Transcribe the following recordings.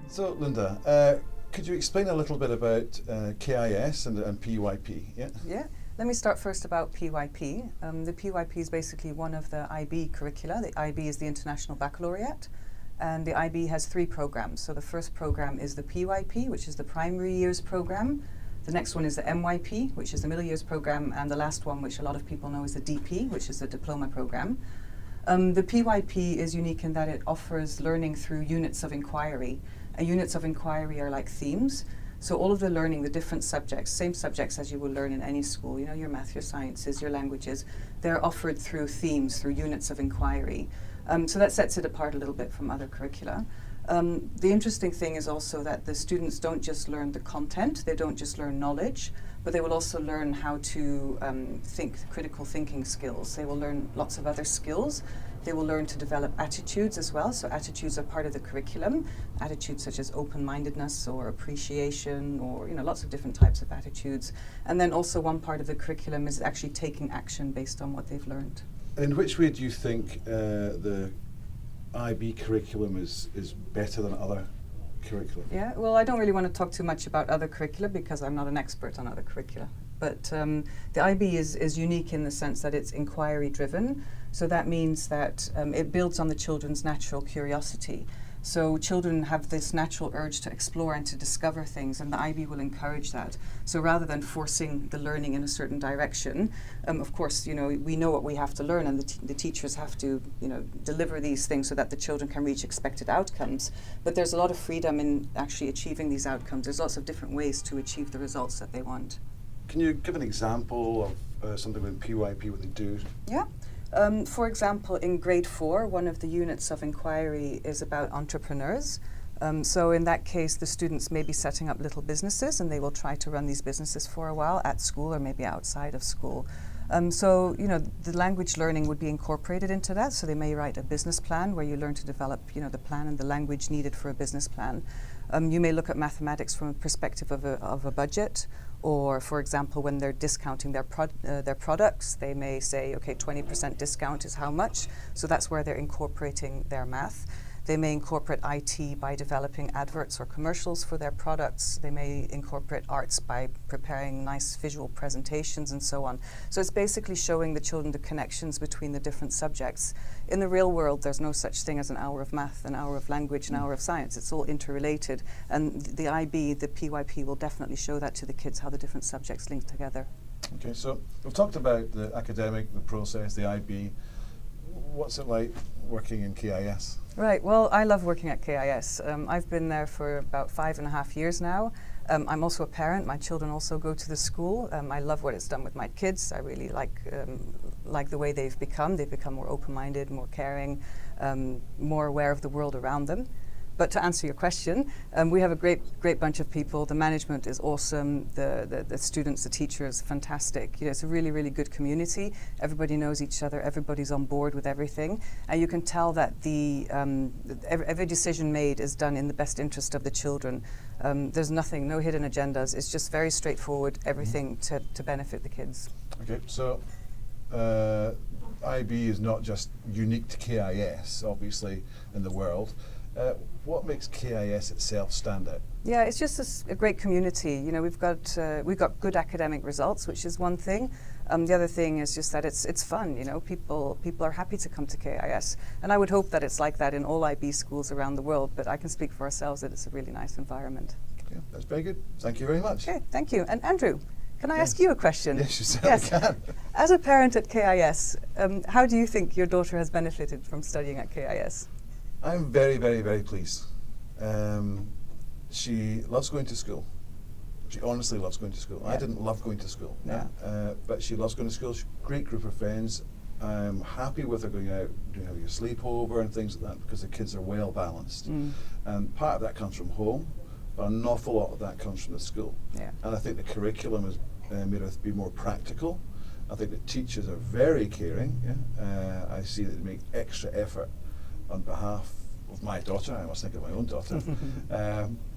So, Linda, could you explain a little bit about KIS and PYP? Yeah. Let me start first about PYP. The PYP is basically one of the IB curricula. The IB is the International Baccalaureate, and the IB has 3 programs. So the first program is the PYP, which is the primary years program. The next one is the MYP, which is the middle years program, and the last one, which a lot of people know, is the DP, which is the diploma program. The PYP is unique in that it offers learning through units of inquiry. Units of inquiry are like themes. So all of the learning, the different subjects, same subjects as you will learn in any school, you know, your math, your sciences, your languages, they're offered through themes, through units of inquiry. So that sets it apart a little bit from other curricula. The interesting thing is also that the students don't just learn the content, they don't just learn knowledge, but they will also learn how to think, critical thinking skills. They will learn lots of other skills. They will learn to develop attitudes as well. So attitudes are part of the curriculum. Attitudes such as open-mindedness or appreciation, or lots of different types of attitudes. And then also one part of the curriculum is actually taking action based on what they've learned. In which way do you think the IB curriculum is better than other curriculum? Yeah, well, I don't really want to talk too much about other curricula because I'm not an expert on other curricula. But the IB is unique in the sense that it's inquiry driven. So that means that it builds on the children's natural curiosity. So children have this natural urge to explore and to discover things, and the IB will encourage that. So rather than forcing the learning in a certain direction, of course, we know what we have to learn, and the teachers have to, deliver these things so that the children can reach expected outcomes. But there's a lot of freedom in actually achieving these outcomes. There's lots of different ways to achieve the results that they want. Can you give an example of something with PYP, what they do? Yeah. For example, in grade 4, one of the units of inquiry is about entrepreneurs. So in that case, the students may be setting up little businesses, and they will try to run these businesses for a while at school or maybe outside of school. So, the language learning would be incorporated into that. So they may write a business plan where you learn to develop, the plan and the language needed for a business plan. You may look at mathematics from a perspective of a budget, or, for example, when they're discounting their products, they may say, okay, 20% discount is how much. So that's where they're incorporating their math. They may incorporate IT by developing adverts or commercials for their products. They may incorporate arts by preparing nice visual presentations and so on. So it's basically showing the children the connections between the different subjects. In the real world, there's no such thing as an hour of math, an hour of language, an hour of science. It's all interrelated. And the IB, the PYP, will definitely show that to the kids, how the different subjects link together. Okay, so we've talked about the academic, the process, the IB. What's it like working in KIS? Right, well, I love working at KIS. I've been there for about 5.5 years now. I'm also a parent. My children also go to the school. I love what it's done with my kids. I really like the way they've become. They've become more open-minded, more caring, more aware of the world around them. But to answer your question, we have a great bunch of people. The management is awesome. The students, the teachers, fantastic. It's a really, really good community. Everybody knows each other. Everybody's on board with everything. And you can tell that every decision made is done in the best interest of the children. There's nothing, no hidden agendas. It's just very straightforward, everything to benefit the kids. Okay, so IB is not just unique to KIS, obviously, in the world. What makes KIS itself stand out? Yeah, it's just a great community. We've got good academic results, which is one thing. The other thing is just that it's fun. People are happy to come to KIS, and I would hope that it's like that in all IB schools around the world. But I can speak for ourselves that it's a really nice environment. Yeah, that's very good. Thank you very much. Okay, thank you. And Andrew, can I ask you a question? Yes, you certainly can. As a parent at KIS, how do you think your daughter has benefited from studying at KIS? I'm very, very, very pleased. She loves going to school. She honestly loves going to school. Yeah. I didn't love going to school, but she loves going to school. She's a great group of friends. I'm happy with her going out, doing a sleepover and things like that, because the kids are well balanced. And part of that comes from home, but an awful lot of that comes from the school. Yeah. And I think the curriculum has made us be more practical. I think the teachers are very caring. Yeah? I see that they make extra effort on behalf of my daughter. I must think of my own daughter.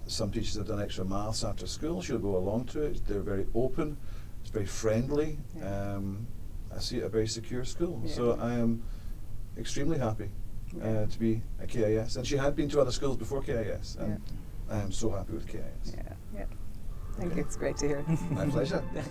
Some teachers have done extra maths after school. She'll go along to it. They're very open. It's very friendly. Yeah. I see it a very secure school. Yeah. So I am extremely happy to be at KIS. And she had been to other schools before KIS. And I am so happy with KIS. Yeah. Thank you. It's great to hear. My pleasure. Thanks.